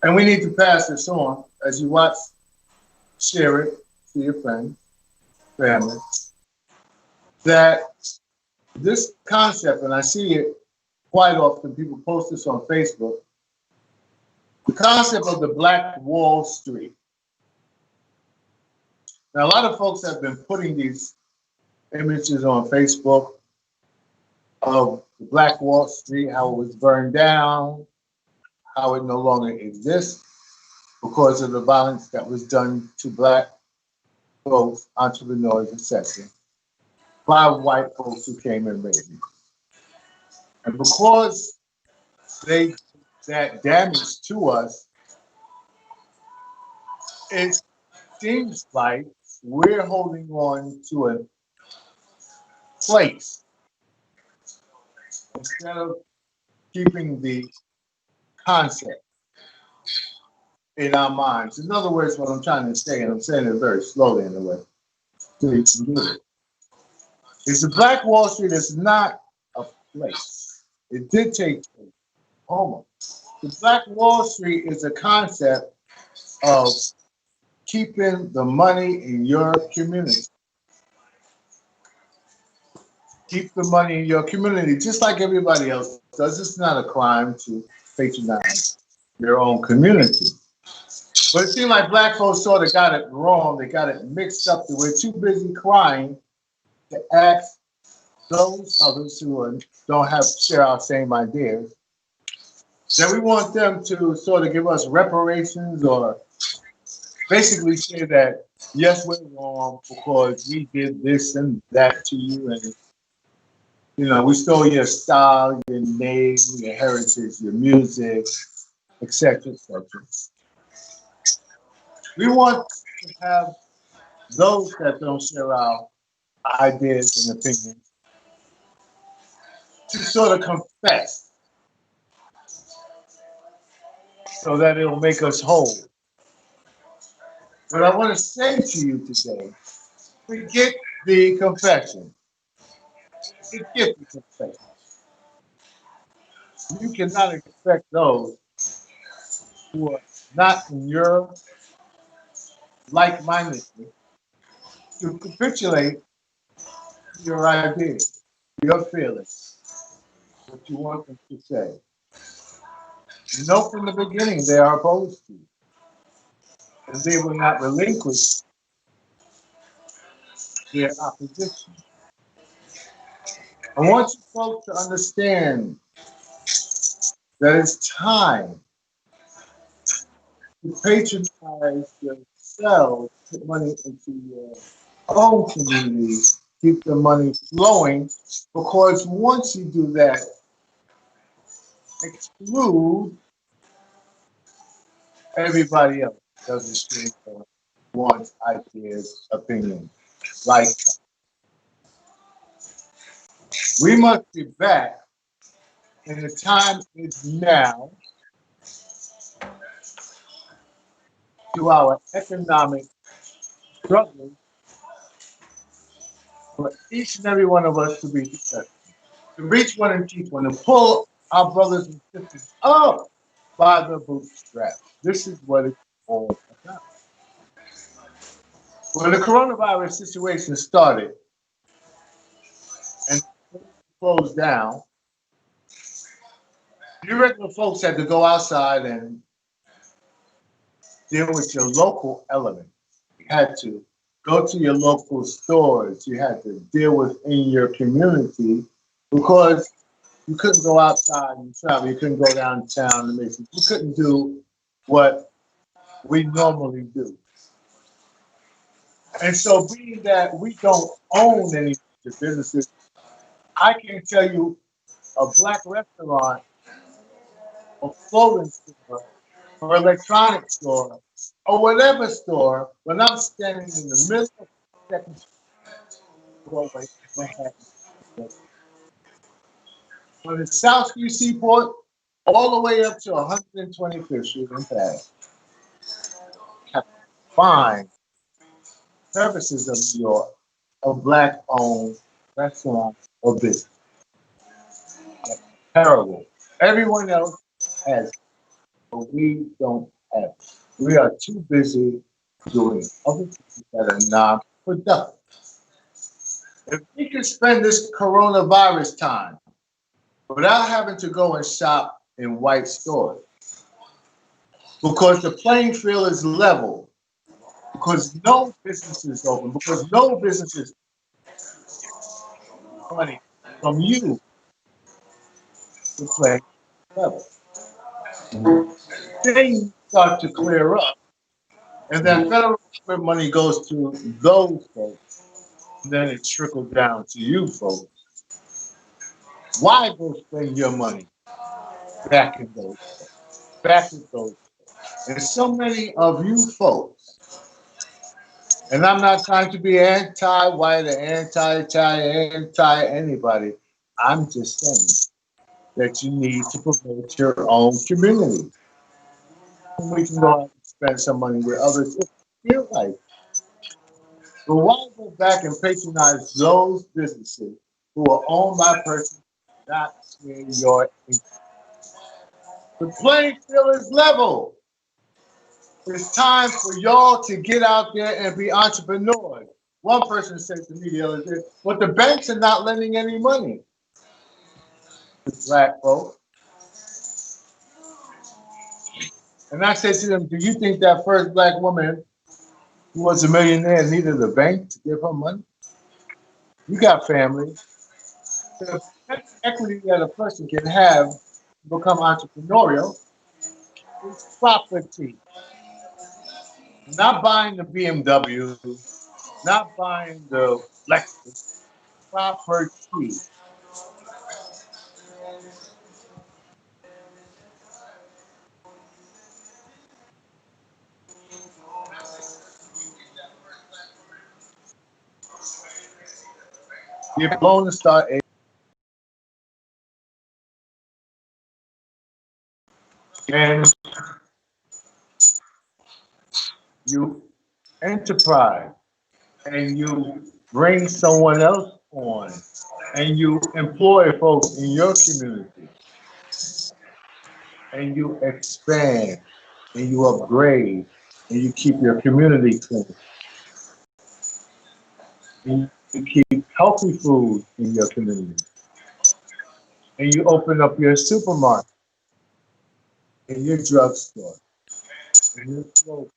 And we need to pass this on as you watch, share it to your friends, family, that this concept, and I see it quite often, people post this on Facebook, the concept of the Black Wall Street. Now, a lot of folks have been putting these images on Facebook of the Black Wall Street, how it was burned down, how it no longer exists because of the violence that was done to black folks, entrepreneurs, etc., by white folks who came and raided. And because they did that damage to us, it seems like we're holding on to a place instead of keeping the concept in our minds. In other words, what I'm trying to say, and I'm saying it very slowly in a way, so you can get it, is the Black Wall Street is not a place. It did take place, almost. The Black Wall Street is a concept of keeping the money in your community. Keep the money in your community, just like everybody else does. It's not a crime to patronize your own community. But it seemed like black folks sort of got it wrong. They got it mixed up. We're too busy crying to ask those others who don't have share our same ideas that we want them to sort of give us reparations or basically say that yes, we're wrong because we did this and that to you, and we stole your style, your name, your heritage, your music, etc., etc. We want to have those that don't share our ideas and opinions to sort of confess so that it'll make us whole. But I want to say to you today, forget the confession. Forget the confession. You cannot expect those who are not in your like-mindedness to capitulate your ideas, your feelings, what you want them to say. You know from the beginning they are opposed to you, and they will not relinquish their opposition. I want you folks to understand that it's time to patronize yourselves, put money into your own community, keep the money flowing, because once you do that, exclude everybody else doesn't share wants, ideas, opinions. Like we must be back, and the time is now to our economic struggles for each and every one of us to be successful, to reach one and teach one, to pull our brothers and sisters up by the bootstraps. This is what it's all about. When the coronavirus situation started and closed down, you regular folks had to go outside and deal with your local element. You had to go to your local stores. You had to deal with in your community because you couldn't go outside and travel. You couldn't go downtown and make. You couldn't do what we normally do. And so, being that we don't own any of the businesses, I can tell you a black restaurant, a clothing store, or electronics store, or whatever store, when I'm standing in the middle of the second doorway, from the South Street Seaport all the way up to 125th Street in Paris, have fine services of New York, a black-owned restaurant or business. Terrible. Everyone else has, but we don't have. We are too busy doing other things that are non-productive. If we can spend this coronavirus time without having to go and shop in white stores, because the playing field is level, because no business is open, because no business is money from you to play level. Things start to clear up, and then federal government money goes to those folks, and then it trickles down to you folks. Why go spend your money back in those folks, back in those folks? And so many of you folks, and I'm not trying to be anti-white or anti-Italian, anti-anybody. I'm just saying that you need to promote your own community. We can go out and spend some money with others if you feel like. But why go back and patronize those businesses who are owned by persons not in your income? The playing field is level. It's time for y'all to get out there and be entrepreneurs. One person said to me the other day, but the banks are not lending any money to black folks. And I said to them, do you think that first black woman who was a millionaire needed a bank to give her money? You got family. The best equity that a person can have to become entrepreneurial is property. Not buying the BMW, not buying the Lexus, property. You're blown to start a and you enterprise and you bring someone else on and you employ folks in your community and you expand and you upgrade and you keep your community clean and you keep healthy food in your community and you open up your supermarket and your drugstore and your store.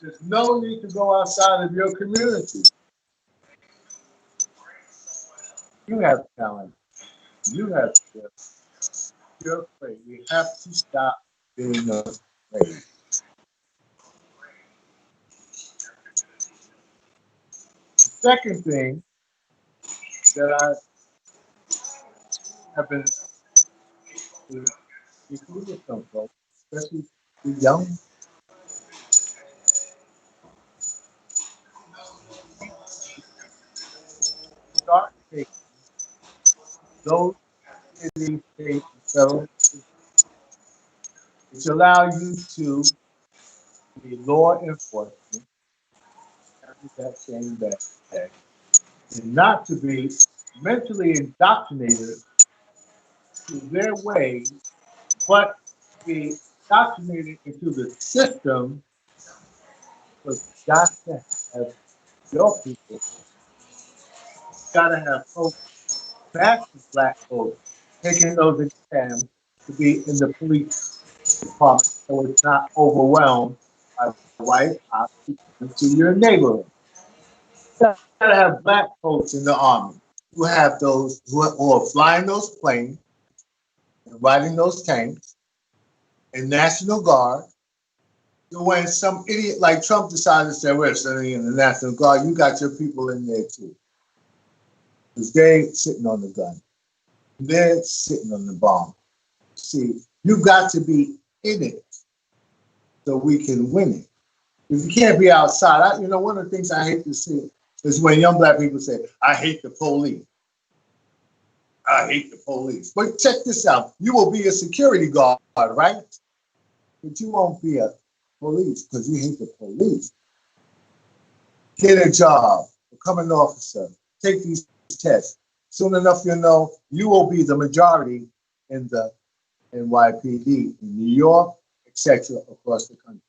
There's no need to go outside of your community. You have talent. You have skills. You're afraid. We have to stop being afraid. The second thing that I have been including with some folks, especially the young, start taking those city, state, and federal, which allow you to be law enforcement, carry that same bag, and not to be mentally indoctrinated to their ways, but be indoctrinated into the system. Because you got to have your people, you got to have folks, especially black folks, taking those exams to be in the police department so it's not overwhelmed by white cops into your neighborhood. You got to have black folks in the army who have those, who are flying those planes and riding those tanks and National Guard. So when some idiot like Trump decides to say, we're sending in the National Guard, you got your people in there too. Because they're sitting on the gun. They're sitting on the bomb. See, you got to be in it so we can win it. Because you can't be outside. One of the things I hate to see is when young black people say, I hate the police. I hate the police. But check this out. You will be a security guard, right? But you won't be a police because you hate the police. Get a job, become an officer, take these tests. Soon enough, you will be the majority in the NYPD in New York, etc. across the country.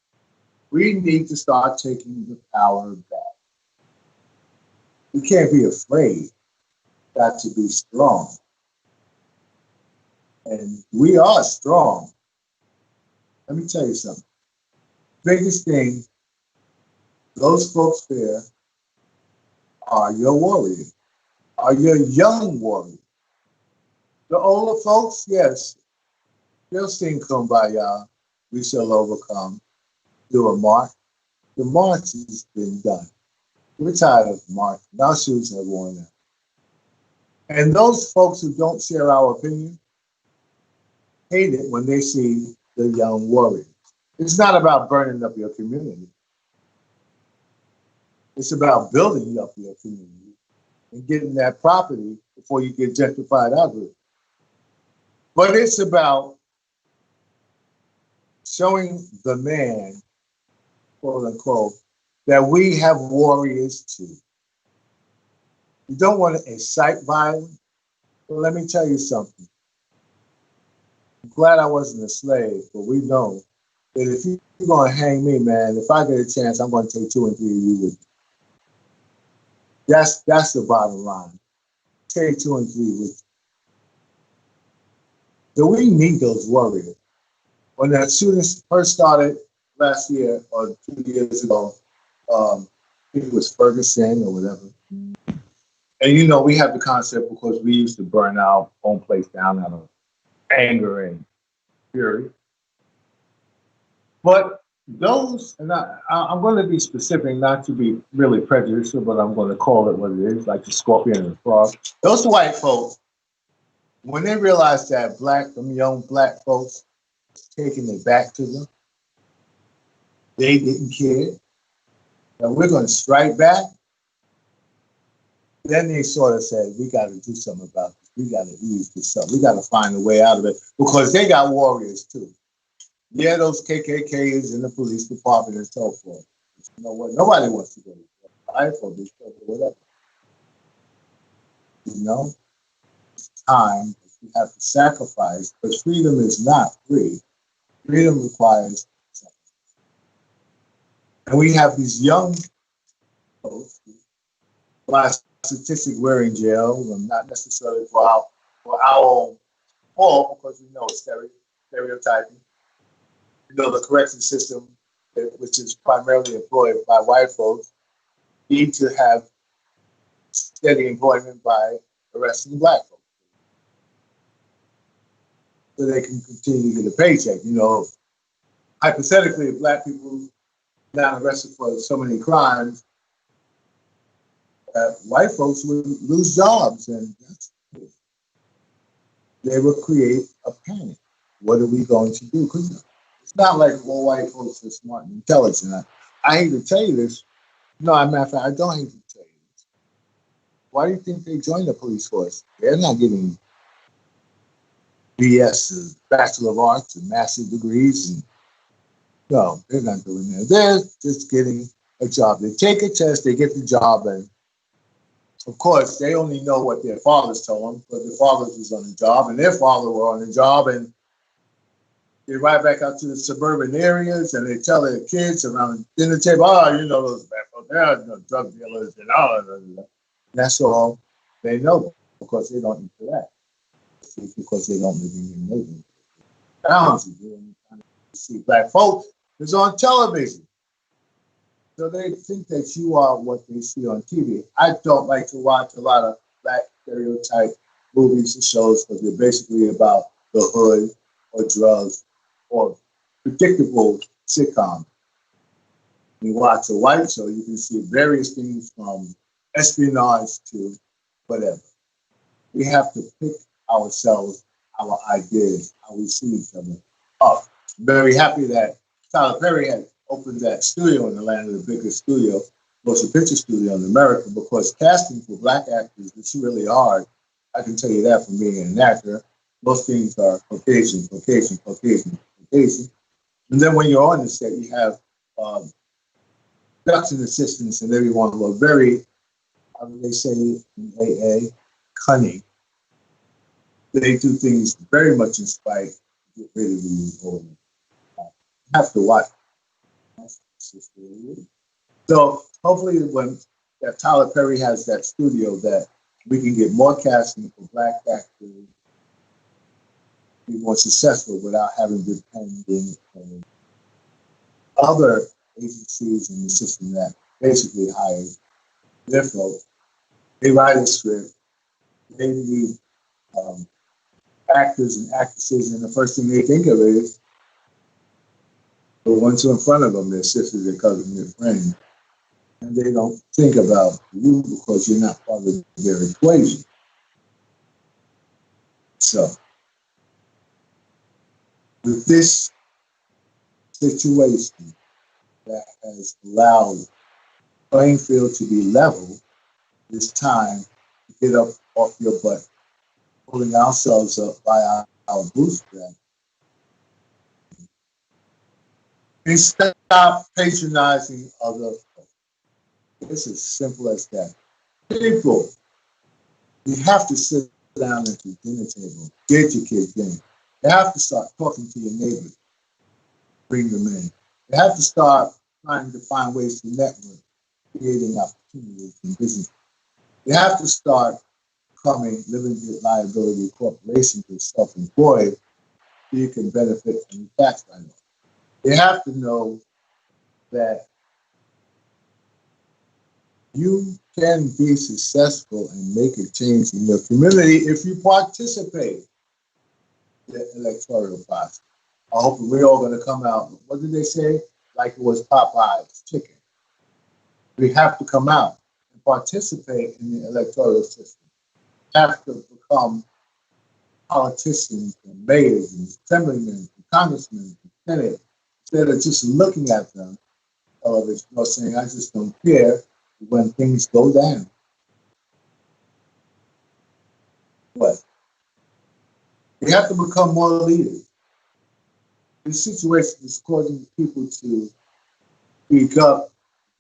We need to start taking the power back. We can't be afraid. Got to be strong. And we are strong. Let me tell you something. Biggest thing, those folks there are your warriors, are your young warriors. The older folks, yes, they'll sing Kumbaya. We shall overcome. Do a march. The march has been done. We're tired of march. Our shoes have worn out. And those folks who don't share our opinion hate it when they see the young warriors. It's not about burning up your community. It's about building up your community and getting that property before you get gentrified out of it. But it's about showing the man, quote unquote, that we have warriors too. You don't want to incite violence. Well, let me tell you something. I'm glad I wasn't a slave, but we know that if you're going to hang me, man, if I get a chance, I'm going to take 2 and 3 of you with me. That's the bottom line. Take 2 and 3 with you. So we need those warriors. When that shooting first started last year or 2 years ago, I think it was Ferguson or whatever. And you know, we have the concept because we used to burn our own place down out of anger and fury. But those, and I'm going to be specific, not to be really prejudicial, but I'm going to call it what it is, like the scorpion and the frog. Those white folks, when they realized that them young black folks, taking it back to them, they didn't care. And we're going to strike back. Then they sort of said, we got to do something about this. We got to ease this up. We got to find a way out of it because they got warriors too. Yeah, those KKKs in the police department and so forth. You know what? Nobody wants to go to jail. Right? Or whatever. You know, it's time you have to sacrifice because freedom is not free. Freedom requires something. And we have these young folks. By statistic, we're in jail, not necessarily for our own fault, because we know it's stereotyping. You know, the correction system, which is primarily employed by white folks, need to have steady employment by arresting black folks. So they can continue to get a paycheck. You know, hypothetically, if black people not arrested for so many crimes, white folks would lose jobs, and they would create a panic. What are we going to do? Because it's not like all white folks are smart and intelligent. I hate to tell you this. No, as a matter of fact, I don't hate to tell you this. Why do you think they joined the police force? They're not getting BS, Bachelor of Arts and Master's degrees. And no, they're not doing that. They're just getting a job. They take a test, they get the job, and of course, they only know what their fathers told them, but their fathers was on the job, and their father were on the job, and they ride back out to the suburban areas, and they tell their kids around the dinner table, oh, you know those bad folks, they're drug dealers and all of that. That's all they know because they don't interact. It's because they don't live in your neighborhood. You see black folks is on television. So they think that you are what they see on TV. I don't like to watch a lot of black stereotype movies and shows because they're basically about the hood or drugs or predictable sitcoms. You watch a white show, you can see various things from espionage to whatever. We have to pick ourselves, our ideas, how we see each other up. I'm very happy that Tyler Perry had opened that studio in Atlanta, the biggest studio, motion picture studio in America, because casting for black actors is really hard. I can tell you that from being an actor. Most things are Caucasian. And then when you're on the set, you have production assistants and everyone who are very, how do they say in AA, cunning. They do things very much in spite to get rid of you. have to watch. So hopefully when that Tyler Perry has that studio that we can get more casting for black actors, be more successful without having to depend on other agencies in the system that basically hire their folks. They write a script. They need actors and actresses, and the first thing they think of is the ones who are in front of them, their sisters, their cousins, their friends. And they don't think about you because you're not part of their equation. So, with this situation that has allowed the playing field to be level, it's time to get up off your butt, pulling ourselves up by our bootstraps, and stop patronizing other folks. It's as simple as that. People, you have to sit down at the dinner table, get your kids dinner. You have to start talking to your neighbors, bring them in. You have to start trying to find ways to network, creating opportunities in business. You have to start becoming limited liability corporations and self-employed so you can benefit from the tax write-off. You have to know that you can be successful and make a change in your community if you participate in the electoral process. I hope we're all going to come out, what did they say? Like it was Popeye's chicken. We have to come out and participate in the electoral system. We have to become politicians and mayors and assemblymen and congressmen and senators instead of just looking at them television or saying, I just don't care when things go down. But we have to become more leaders. This situation is causing people to speak up,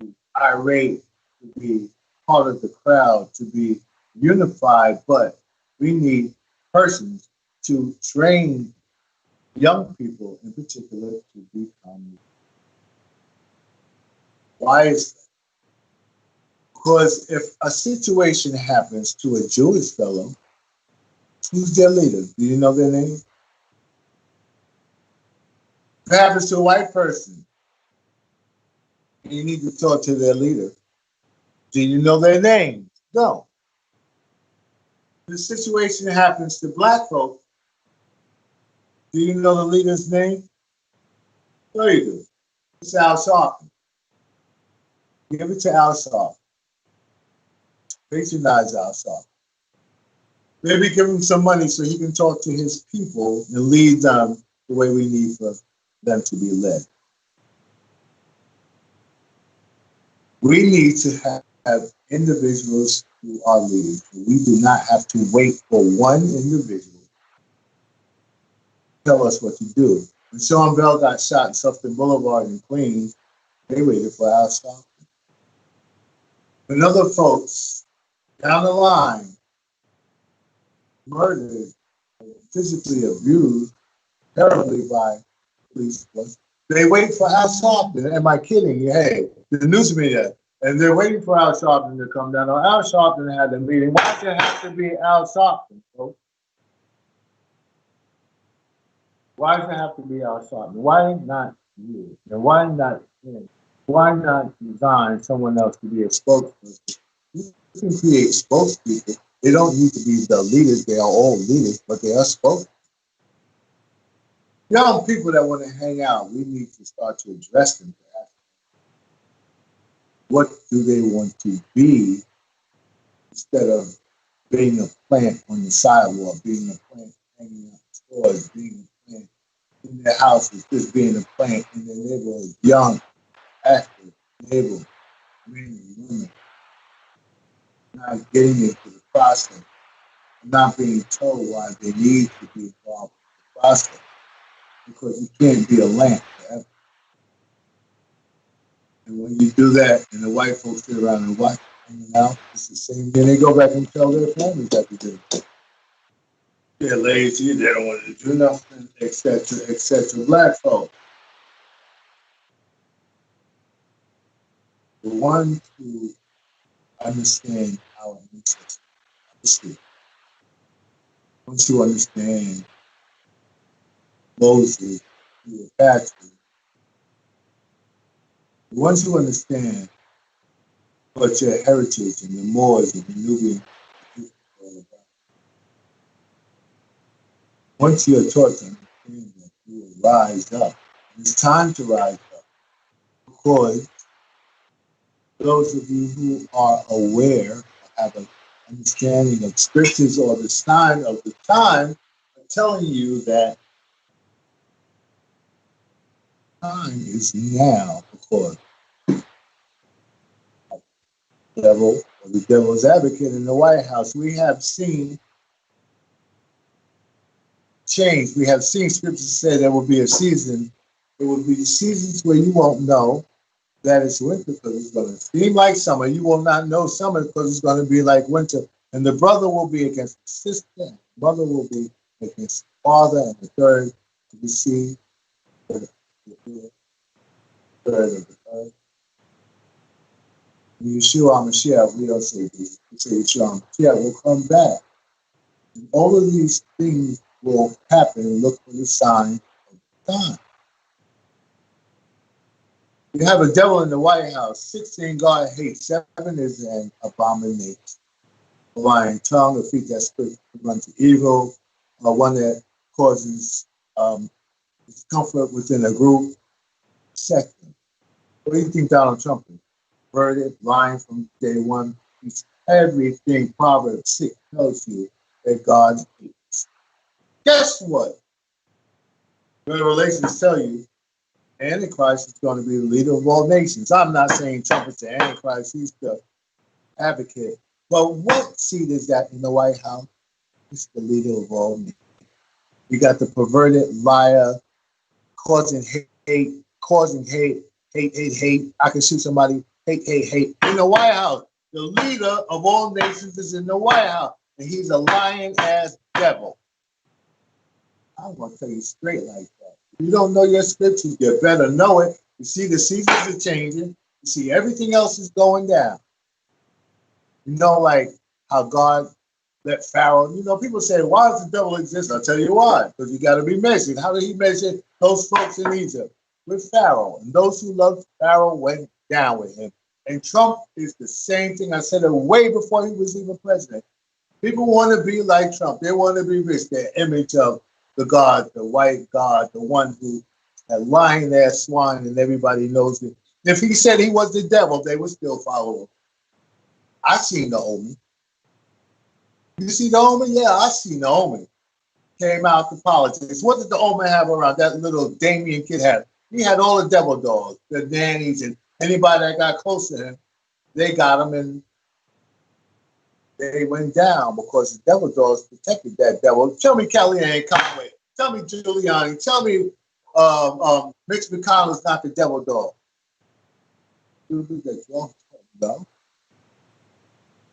to be irate, to be part of the crowd, to be unified, but we need persons to train young people in particular to become. Why is that? Because if a situation happens to a Jewish fellow, who's their leader? Do you know their name? If it happens to a white person, you need to talk to their leader. Do you know their name? No. The situation happens to black folks. Do you know the leader's name? No, you do. It's Al Sharpton. Give it to Al Sharpton. Patronize Al Sharpton. Maybe give him some money so he can talk to his people and lead them the way we need for them to be led. We need to have individuals who are leaders. We do not have to wait for one individual to tell us what to do. When Sean Bell got shot in Suffolk Boulevard in Queens, they waited for Al Sharpton. When other folks down the line murdered, physically abused terribly by police force, they wait for Al Sharpton. Am I kidding you? Hey, the news media. And they're waiting for Al Sharpton to come down. Al Sharpton had the meeting. Why does it have to be Al Sharpton, folks? Why does it have to be Al Sharpton? Why not you? And why not him? Why not design someone else to be a spokesperson? You can create spokespeople. They don't need to be the leaders. They are all leaders, but they are spokespeople. Young people that want to hang out, we need to start to address them. What do they want to be instead of being a plant on the sidewalk, being a plant hanging out in stores, being a plant in their houses, just being a plant in their neighborhood, young, active, neighbor, men and women, not getting into the process, not being told why they need to be involved in the process, because you can't be a lamp forever. And when you do that, and the white folks sit around and watch hanging out, it's the same thing. They go back and tell their families that they do. They're lazy, they don't want to do nothing, etc., etc. Black folks, the one who understand our ancestry, once you understand Moses, the Apache, once you understand what your heritage and the Moors and the Nubian is all about, once you are taught to understand that, you will rise up. And it's time to rise up because those of you who are aware, have an understanding of scriptures or the sign of the time, are telling you that time is now because the devil or the devil's advocate in the White House, we have seen change. We have seen scriptures say there will be a season. There will be seasons where you won't know that it's winter because it's going to seem like summer. You will not know summer because it's going to be like winter. And the brother will be against the sister. The mother will be against the father. And the third to be seen. The third of the third. Yeshua HaMashiach, we don't say this. We say Yeshua HaMashiach will come back. And all of these things will happen and look for the sign of the time. You have a devil in the White House. 16 God hates. 7 is an abomination. A lying tongue, a feet that spirit run to evil, one that causes discomfort within a group. Second, what do you think Donald Trump is? Perverted, lying from day one. He's everything Proverbs 6 tells you that God hates. Guess what? Revelations tell you Antichrist is going to be the leader of all nations. I'm not saying Trump is the Antichrist. He's the advocate. But what seat is that in the White House? He's the leader of all nations. You got the perverted liar causing hate. I can shoot somebody. Hate. In the White House. The leader of all nations is in the White House. And he's a lying ass devil. I'm going to tell you straight like that. If you don't know your scriptures, you better know it. You see the seasons are changing. You see everything else is going down. You know, like how God let Pharaoh, people say, why does the devil exist? I'll tell you why. Because you got to be measured. How did he measure those folks in Egypt? With Pharaoh. And those who loved Pharaoh went down with him. And Trump is the same thing. I said it way before he was even president. People want to be like Trump. They want to be rich. Their image of the God, the white God, the one who had lying ass swine and everybody knows it. If he said he was the devil, they would still follow him. I seen the Omen. You see the Omen? Yeah, I seen the Omen. Came out to politics. What did the Omen have around? That little Damien kid had. He had all the devil dogs, the nannies, and anybody that got close to him, they got him and they went down because the devil dogs protected that devil. Tell me Kellyanne Conway. Tell me Giuliani. Tell me Mitch McConnell is not the devil dog. No.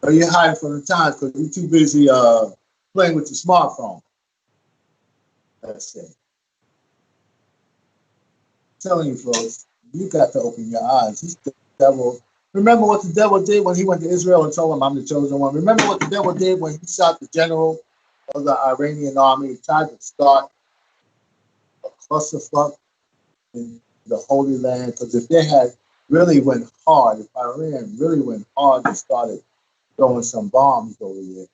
Or you're hiding from the times because you're too busy playing with your smartphone. That's it. I'm telling you, folks, you got to open your eyes. He's the devil. Remember what the devil did when he went to Israel and told him, I'm the chosen one. Remember what the devil did when he shot the general of the Iranian army. He tried to start a clusterfuck in the Holy Land. Because if they had really went hard, if Iran really went hard and started throwing some bombs over there,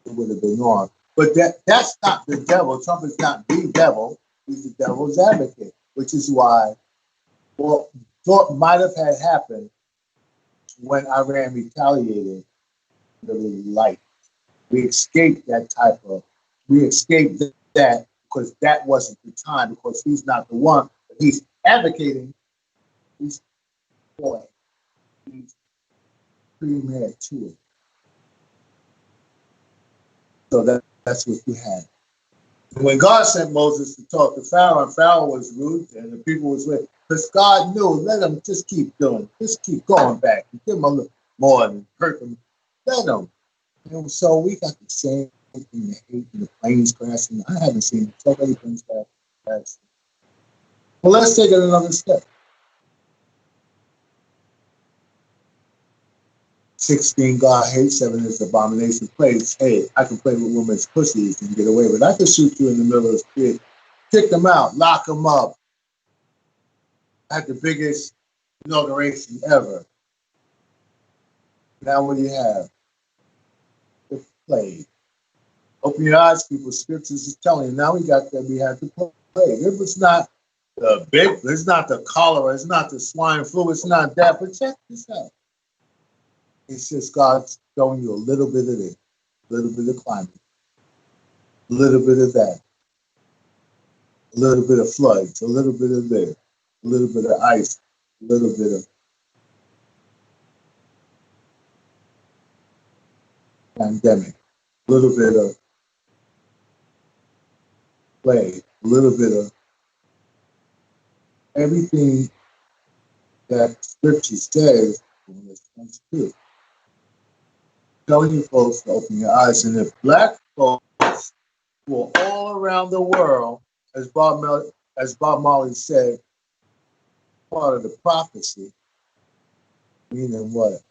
it would have been on. But that's not the devil. Trump is not the devil. He's the devil's advocate, which is why what might have had happened when Iran retaliated really light. We escaped that because that wasn't the time, because he's not the one, but he's advocating, he's premier to it. So that's what we had. When God sent Moses to talk to Pharaoh, and Pharaoh was rude, and the people was with, because God knew, let them just keep doing, just keep going back, give them a little more and hurt them, let them. And so we got the same thing, the hate and the planes crashing. I haven't seen so many things crash. Well, let's take it another step. 16, God hates, 7 is abomination plays. Hey, I can play with women's pussies and get away with it. I can shoot you in the middle of the street, kick them out, lock them up. I had the biggest inauguration ever. Now what do you have? The play. Open your eyes, people. Scriptures is telling you. Now we got that we have to play. It was not the big, it's not the cholera, it's not the swine flu, it's not that. But check this out. It's just God's showing you a little bit of this, a little bit of climate, a little bit of that, a little bit of floods, a little bit of this, a little bit of ice, a little bit of pandemic, a little bit of plague, a little bit of everything that Scripture says when it comes to. Telling you folks to open your eyes, and if black folks who are all around the world, as Bob Marley said, part of the prophecy, meaning what?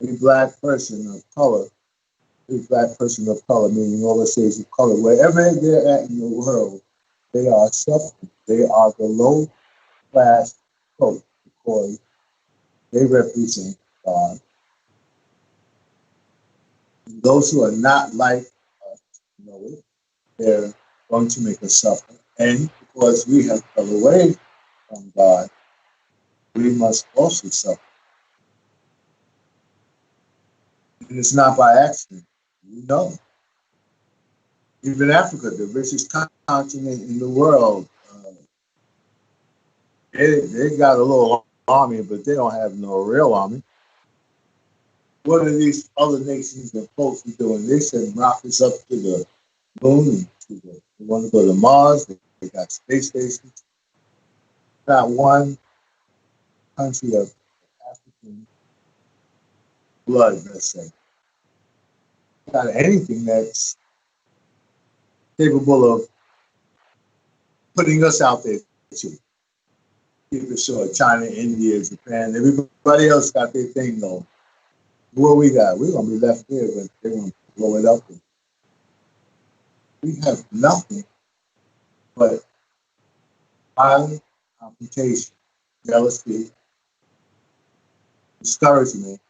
A black person of color, meaning all the shades of color, wherever they're at in the world, they are suffering. They are the low class folks because they represent God. Those who are not like us know it. They're going to make us suffer. And because we have fell away from God, we must also suffer. And it's not by accident. You know. Even Africa, the richest continent in the world, they got a little army, but they don't have no real army. What are these other nations and folks doing? They send rockets up to the moon and they want to go to Mars. They got space stations. Not one country of African blood, let's say, not anything that's capable of putting us out there too. Keep it short. China, India, Japan, everybody else got their thing though. What we got? We're gonna be left there, but they're gonna blow it up. We have nothing but violent confrontation, jealousy, discouragement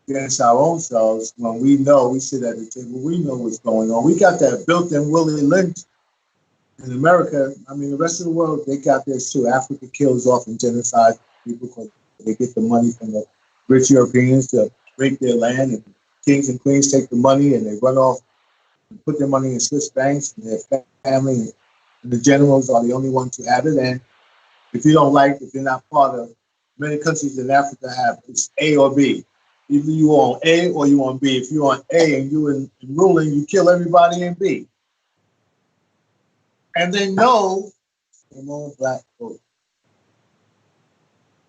against our own selves when we know we sit at the table, we know what's going on. We got that built-in Willie Lynch in America. I mean, the rest of the world, they got this too. Africa kills off and genocide people because they get the money from the rich Europeans to break their land, and kings and queens take the money and they run off and put their money in Swiss banks, and their family and the generals are the only ones who have it. And if you don't like, if you're not part of, many countries in Africa have, it's A or B. Either you on A or you on B. If you're on A and you in ruling, you kill everybody in B. And they know, black folks,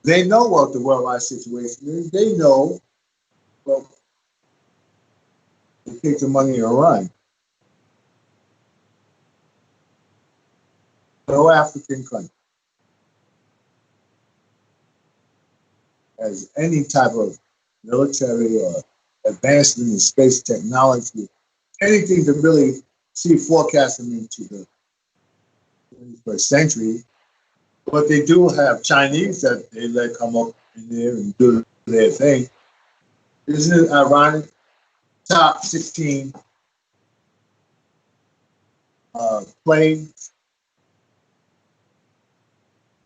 they know what the worldwide situation is. They know, well, they take the money and run. No African country has any type of military or advancement in space technology, anything to really see forecasting into the 21st century. But they do have Chinese that they let come up in there and do their thing. Isn't it ironic? Top 16 planes,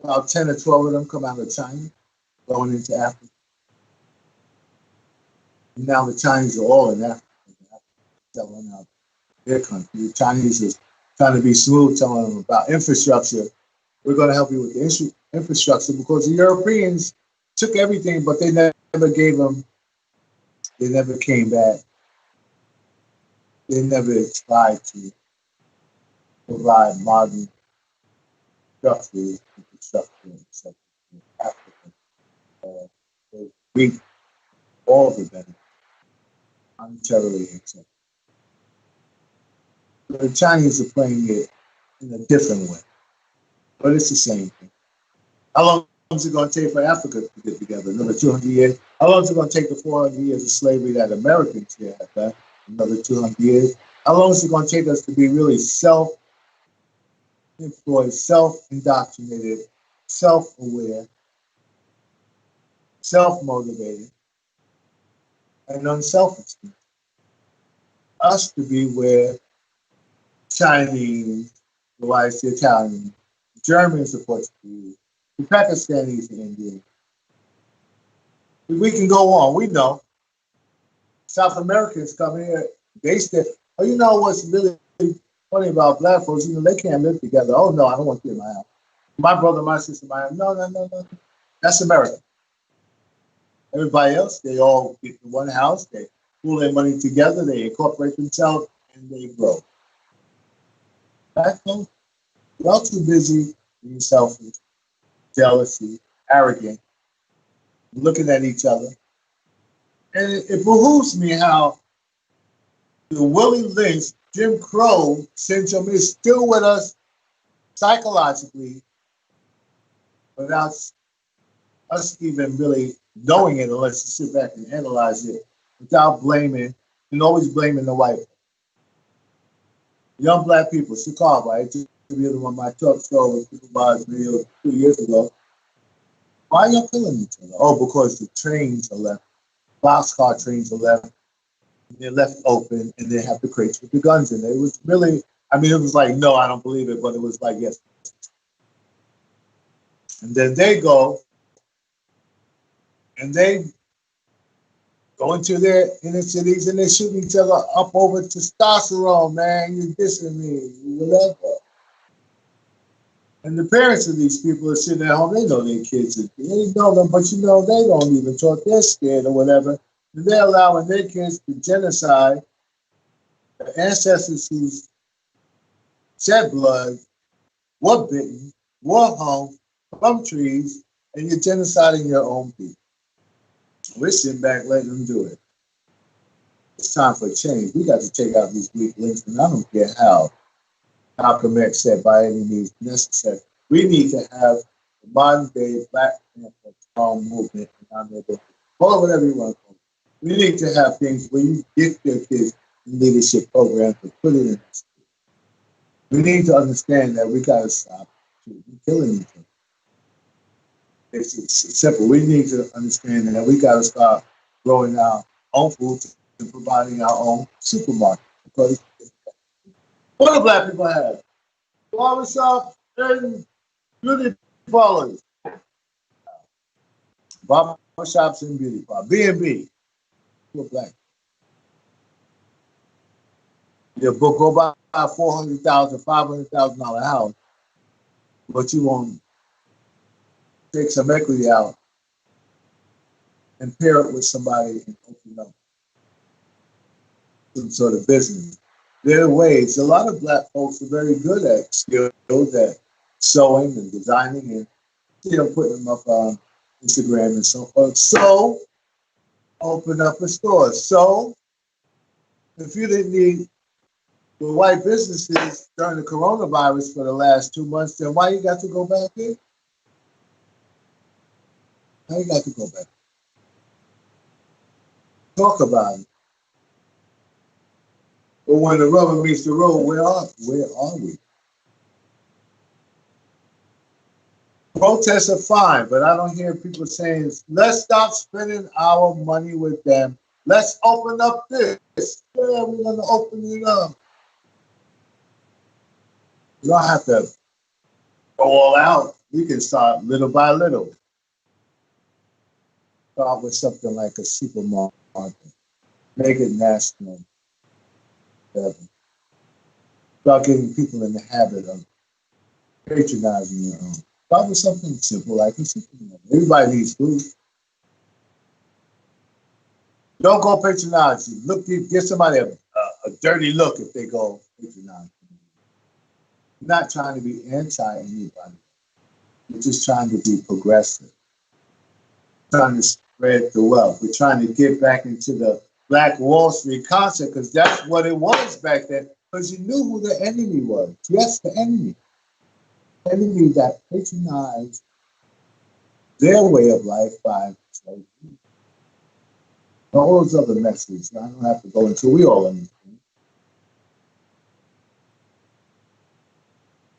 about 10 or 12 of them come out of China, going into Africa. And now the Chinese are all in Africa, selling out their country. The Chinese is trying to be smooth, telling them about infrastructure. We're going to help you with the infrastructure because the Europeans took everything, but they never gave them, they never came back. They never tried to provide modern structures, infrastructure, etc. Africa. They reap all the benefits, monetarily, etc. The Chinese are playing it in a different way, but it's the same thing. How long is it going to take for Africa to get together? Another 200 years. How long is it going to take the 400 years of slavery that Americans here have done? Another 200 years. How long is it going to take us to be really self-employed, self-indoctrinated, self-aware, self-motivated, and unselfish? Us to be where Chinese, the whites, the Italians, the Germans are supposed to be, the Pakistanis and Indians. We can go on. We know South Americans come here. They still. Oh, you know what's really funny about black folks? You know they can't live together. Oh no, I don't want you in my house. My brother, my sister, my house. No, no, no, no. That's America. Everybody else, they all get in one house. They pool their money together. They incorporate themselves and they grow. Black folks, y'all too busy being selfish, jealousy, arrogant, looking at each other. And it behooves me how the Willie Lynch, Jim Crow syndrome is still with us psychologically without us even really knowing it unless you sit back and analyze it without blaming and always blaming the white. Young black people, Chicago, I interviewed one of my talk show with people about 2 years ago. Why are y'all killing each other? Oh, because the trains are left. Boxcar trains are left. They're left open and they have the crates with the guns in it. It was really, I mean, it was like, no, I don't believe it, but it was like, yes. And then they go and they go into their inner cities and they're shooting each other up over testosterone, man. You're dissing me, whatever. And the parents of these people are sitting at home, they know their kids, they know them, but you know, they don't even talk, they're scared or whatever. And they're allowing their kids to genocide the ancestors who shed blood, were bitten, were hung from trees, and you're genociding your own people. We're sitting back letting them do it. It's time for a change. We got to take out these weak links, and I don't care how Malcolm X said by any means necessary. We need to have the modern day Black Panther strong movement in our neighborhood. Call it whatever you want to call it. We need to have things where you get your kids in leadership programs and put it in. We need to understand that we got to stop killing each other. It's simple. We need to understand that we got to start growing our own food and providing our own supermarket. Because what do black people have? Barbershop and beauty parlors. Barbershops and beauty parlors. B&B. We're black. Your book go buy a $400,000, $500,000 house, but you won't take some equity out and pair it with somebody and open up some sort of business. There are ways. A lot of black folks are very good at skills at sewing and designing and putting them up on Instagram and so forth. So open up a store. So if you didn't need the white businesses during the coronavirus for the last 2 months, then why you got to go back in? Why you got to go back? Talk about it. But when the rubber meets the road, where are we? Protests are fine, but I don't hear people saying, let's stop spending our money with them. Let's open up this. Yeah, we're going to open it up. You don't have to go all out. We can start little by little. Start with something like a supermarket. Make it national. Start getting people in the habit of patronizing your own. Start with something simple like a supermarket. Everybody needs food. Don't go patronizing. Look, give somebody a dirty look if they go patronizing. You're not trying to be anti-anybody. We're just trying to be progressive. Trying to spread the wealth. We're trying to get back into the Black Wall Street concept because that's what it was back then. Because you knew who the enemy was. Yes, the enemy. The enemy that patronized their way of life by slavery. All those other messages, I don't have to go into, we all understand.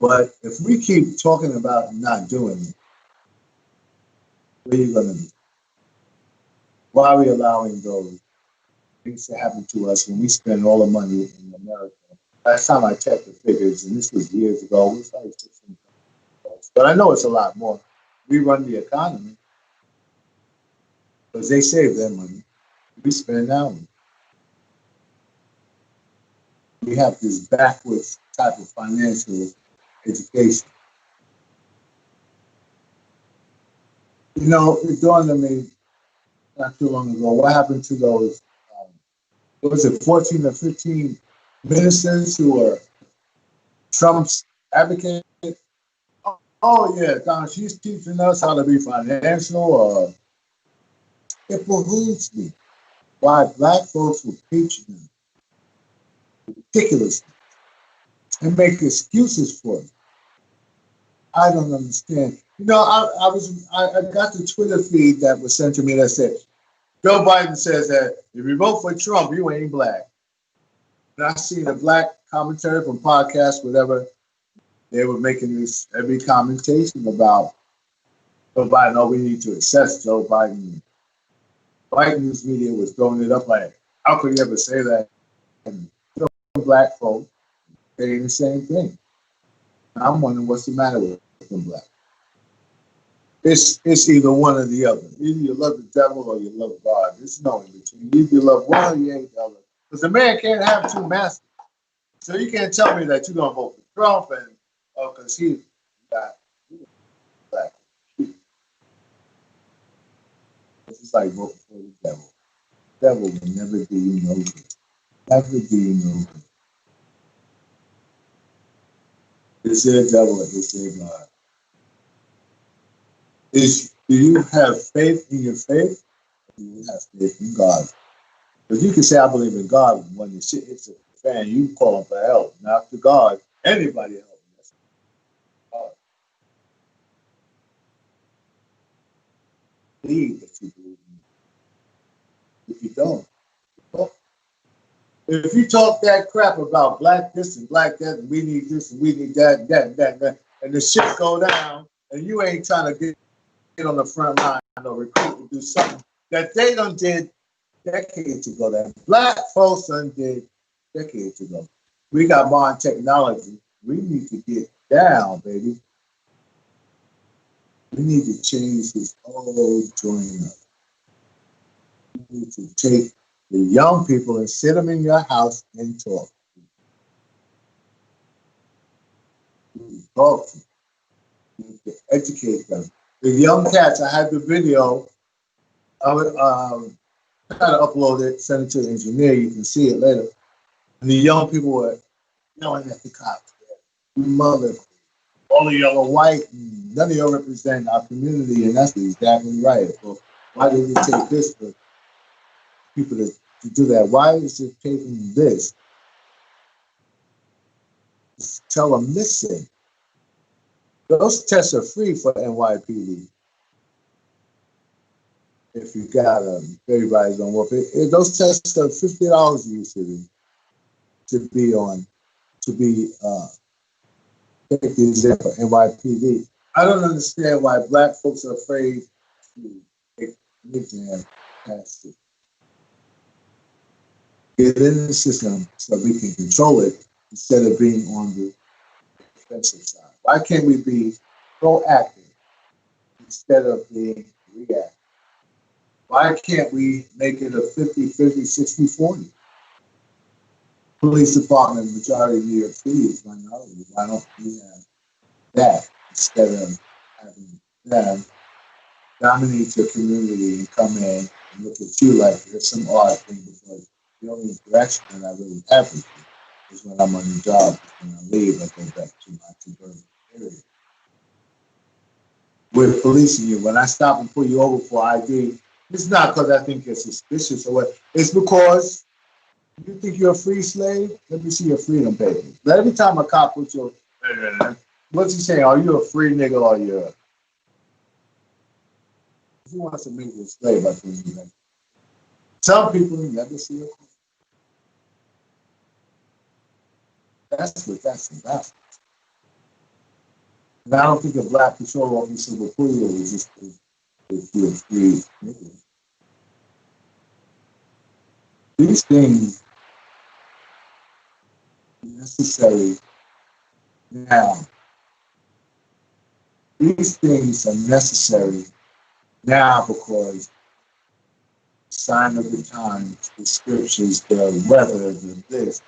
But if we keep talking about not doing it, where are you going to be? Why are we allowing those things to happen to us when we spend all the money in America? Last time I checked the figures, and this was years ago, it was like $600. But I know it's a lot more. We run the economy because they save their money. We spend our money. We have this backwards type of financial education. You know, it dawned on me not too long ago, what happened to those, was it 14 or 15 ministers who were Trump's advocates? Oh yeah, Don, she's teaching us how to be financial. It behooves me why black folks will preach them ridiculously and make excuses for it. I don't understand. You know, I got the Twitter feed that was sent to me that said, Joe Biden says that if you vote for Trump, you ain't black. And I seen a black commentary from podcasts, whatever, they were making this every commentation about Joe Biden. Oh, we need to assess Joe Biden. White news media was throwing it up like, how could you ever say that? And black folks saying the same thing. I'm wondering what's the matter with them black. It's either one or the other. Either you love the devil or you love God. There's no in between. Either you love one or you hate the other. Because a man can't have two masters. So you can't tell me that you're gonna vote for Trump and because he's got black. It's just like voting for the devil. The devil will never do you no good. Never do you no good. Is there a devil or is there God? Do you have faith in your faith? Or do you have faith in God? Because you can say, I believe in God, when the shit hits the fan, you call him for help. Not to God, anybody help. That's God. Believe that you believe in me. If you don't, well, if you talk that crap about black this and black that, and we need this and we need that, and the shit go down, and you ain't trying to get on the front line or recruit to do something that they done did decades ago, that black folks done did decades ago. We got modern technology. We need to get down, baby. We need to change this whole joint up. We need to take the young people and sit them in your house and talk. We need to talk to them. We need to educate them. The young cats, I had the video. I would try to upload it, send it to the engineer. You can see it later. And the young people were yelling at the cops. You mother, all of y'all are white, and none of y'all represent our community, and that's exactly right. Well, why did it take this for people to do that? Why is it taking this? Just tell them, listen, those tests are free for NYPD. If you got them, everybody's gonna work it. Those tests are $50 usually to be on, to be take the exam for NYPD. I don't understand why black folks are afraid to take an exam past it. Get in the system so we can control it instead of being on the defensive side. Why can't we be proactive instead of being reactive? Why can't we make it a 50-50, 60-40? Police department, majority of New York City is minority. Why don't we have that instead of having them dominate your community and come in and look at you like there's some odd thing, because the only interaction that I really have with you is when I'm on the job. When I leave, I go back to my suburban area. We're policing you. When I stop and pull you over for ID, it's not because I think you're suspicious or what. It's because you think you're a free slave. Let me see your freedom papers. Every time a cop puts you, what's he saying? Are you a free nigga or you're He wants to make you a slave, I think. Like, some people never see it. That's what that's about. And I don't think a black patrol officer before you was just be a free nigga. These things are necessary now. These things are necessary now because the sign of the times, the scriptures, the weather, the this,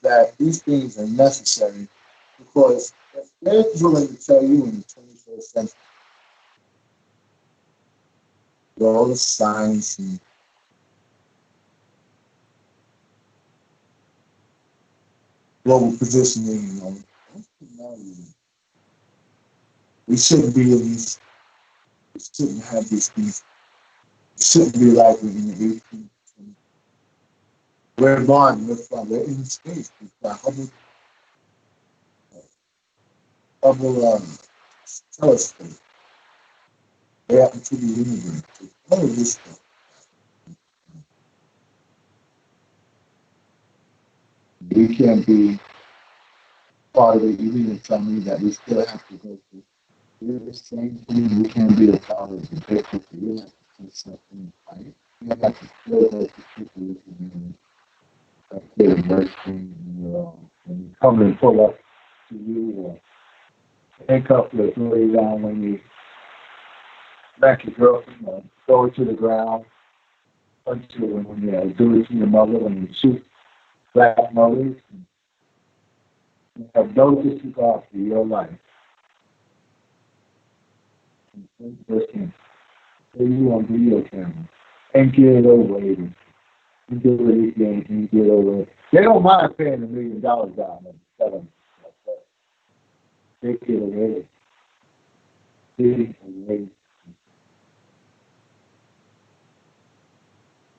that these things are necessary because they're willing to tell you in the 21st century, with all the science and global positioning, we shouldn't be in these, we shouldn't have these things. It shouldn't be like we're in the 18th. We're gone, we're from, we're in space. We've got Hubble telescope. They happen to the universe. All of this stuff. We can't be part of it. You mean to tell me that we still have to go through the same thing? We can't be a part of the picture. You have to do something right. You have to still go to people with you. Like the mercy, when you come and pull up to you, or handcuff your authority down when you back your girlfriend, or throw it to the ground, punch you when you do it to your mother, when you shoot black mothers. You have no disregard for your life. Listen, you on video camera and get it over with. You do it again and get over it. They don't mind paying $1 million down and tell them like that. They get away. They away.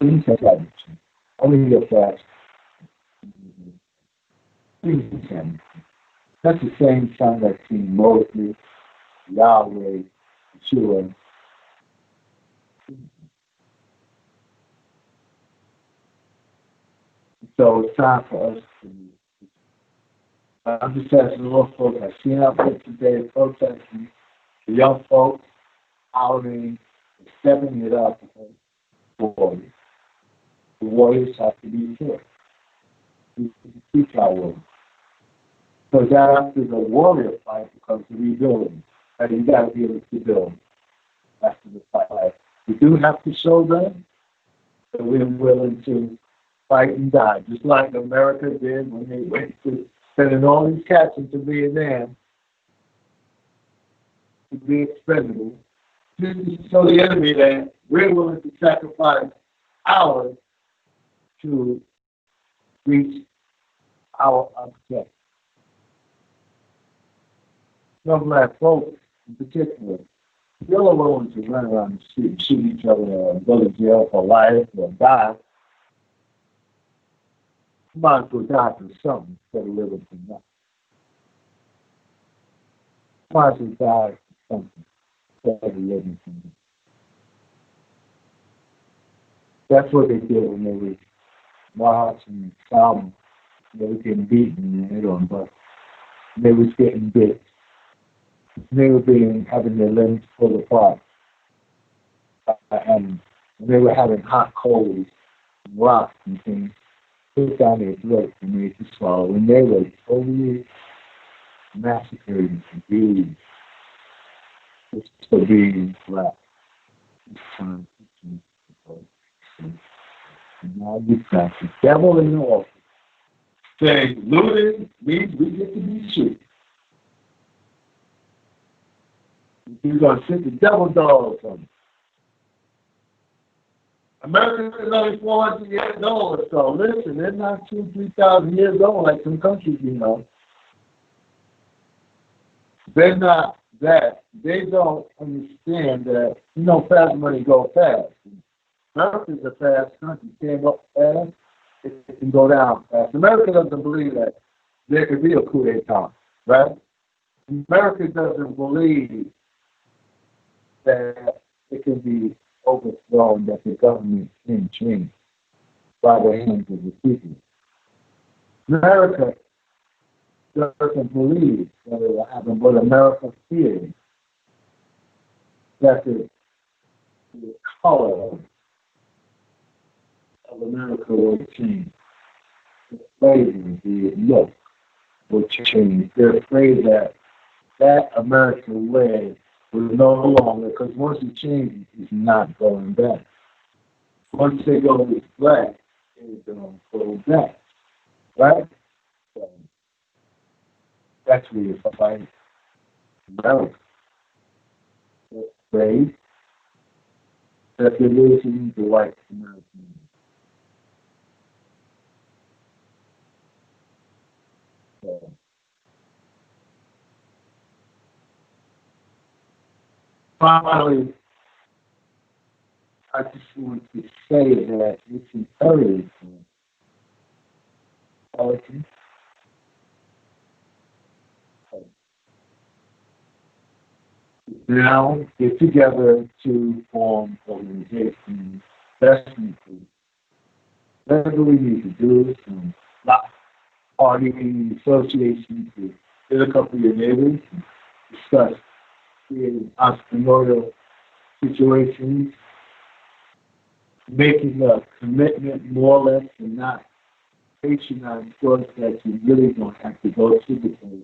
Please have that. Only your fast. Please have. That's the same time that King Moses, Yahweh, Yeshua. So it's time for us to. I'm just asking the Lord folks. I've seen our folks today protesting. The young folks outing, stepping it up for the warriors have to be here. We teach our work. Because after the warrior fight becomes the rebuilding. And you got to be able to build after the fight. We do have to show them that we're willing to fight and die, just like America did when they went to sending all these cats into Vietnam to be expendable. Just to show the enemy that we're willing to sacrifice ours to reach our objective. Some black folks, in particular, they're willing to run around the street and shoot each other or go to jail for life or die. You might as well die for something instead of living for nothing. You might as well die for something instead of living for nothing. That's what they did when they were marching and Solomon. They were getting beaten and they don't, but they was getting bit. They were having their limbs pulled apart. And they were having hot coals and rocks and things put down their throats and made to swallow. And they were totally massacred and abused just for being black. And now you've got the devil in the office saying, looting means we get to be shit. You're going to sit the devil dogs on them. America is only 400 years old, so listen, they're not 2,000-3,000 years old like some countries, you know. They're not that. They don't understand that, you know, fast money go fast. America is a fast country. It can go fast, it can go down fast. America doesn't believe that there could be a coup d'etat, right? America doesn't believe that it can be overthrown, that the government can change by the hands of the people. America doesn't believe that it will happen, but America fears that the color of America will change. The flavor, the look will change. They're afraid that American way will no longer, because once it changes, it's not going back. Once they go with black, it's going to go back, right? So that's where you fight America. They're afraid that they're losing the white American. So, finally, I just want to say that it's imperative for politics now get together to form organizations, investment groups. Whatever we need to do, some party associations to get a couple of your neighbors and discuss creating entrepreneurial situations, making a commitment more or less and not patronize stores that you really don't have to go to because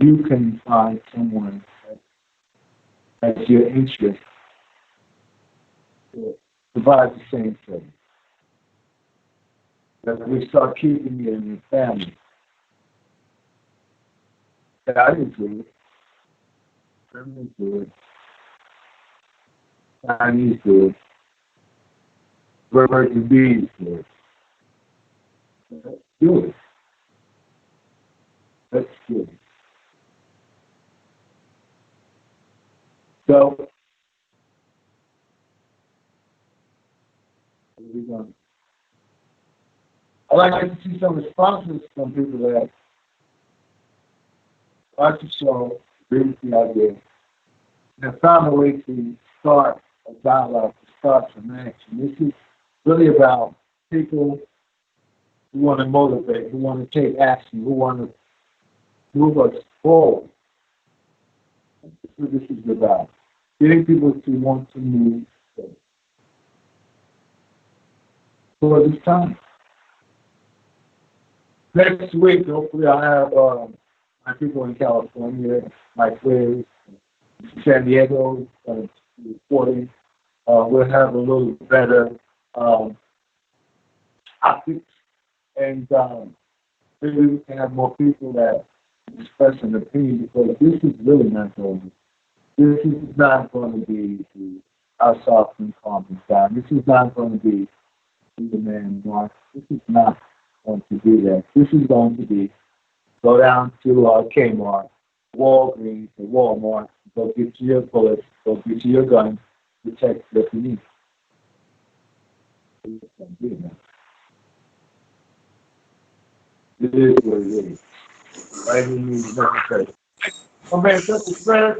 you can find someone that's your interest to provide the same thing. That we start keeping it in the family. Italians do it. Germans do it. Chinese do it. Virgin bees do it. Let's do it. Let's do it. So, what are we going? I'd like to see some responses from people that watch the show, agree with the idea, and have found a way to start a dialogue, to start some action. This is really about people who want to motivate, who want to take action, who want to move us forward. That's what this is about. Getting people to want to move forward. For this time. Next week, hopefully, I'll have my people in California, my friends, San Diego, reporting. We'll have a little better optics, and maybe we can have more people that express an opinion because this is really not going. This is not going to be our soft and calm down. This is not going to be the man march. This is not going to be that. This is going to be go down to Kmart, Walgreens, or Walmart, go get you your bullets, go get you your guns, protect what you need. It is what it is. Right in the necessary. Oh man, just a friend,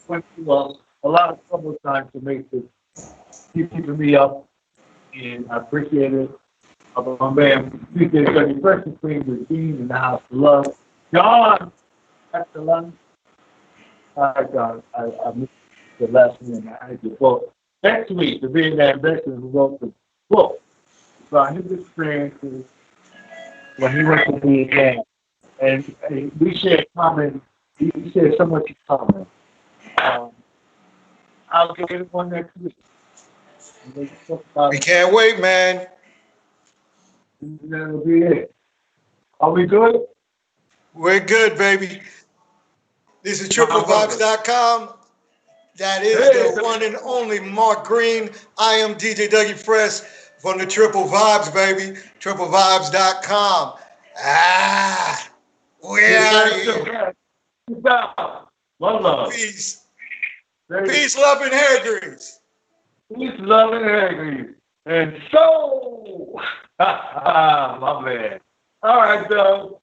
went through a lot of trouble trying to make this, keeping me up, and I appreciate it. My man, appreciate the first between the team in the house of love. John, after lunch. All right, John, I missed the last name. I had to vote. Next week, the Vietnam veteran who wrote the book about his experiences when he went to Vietnam. And we shared common, we shared so much in common. I'll get it one next week. We can't wait, man. That'll be it. Are we good? We're good, baby. This is TripleVibes.com. That is the one and only Mark Green. I am DJ Dougie Fresh from the Triple Vibes, baby. TripleVibes.com. We're out of here. One love. Peace. Peace, love, and hair grease. Peace, love, and hair grease. And so, my man. All right, though.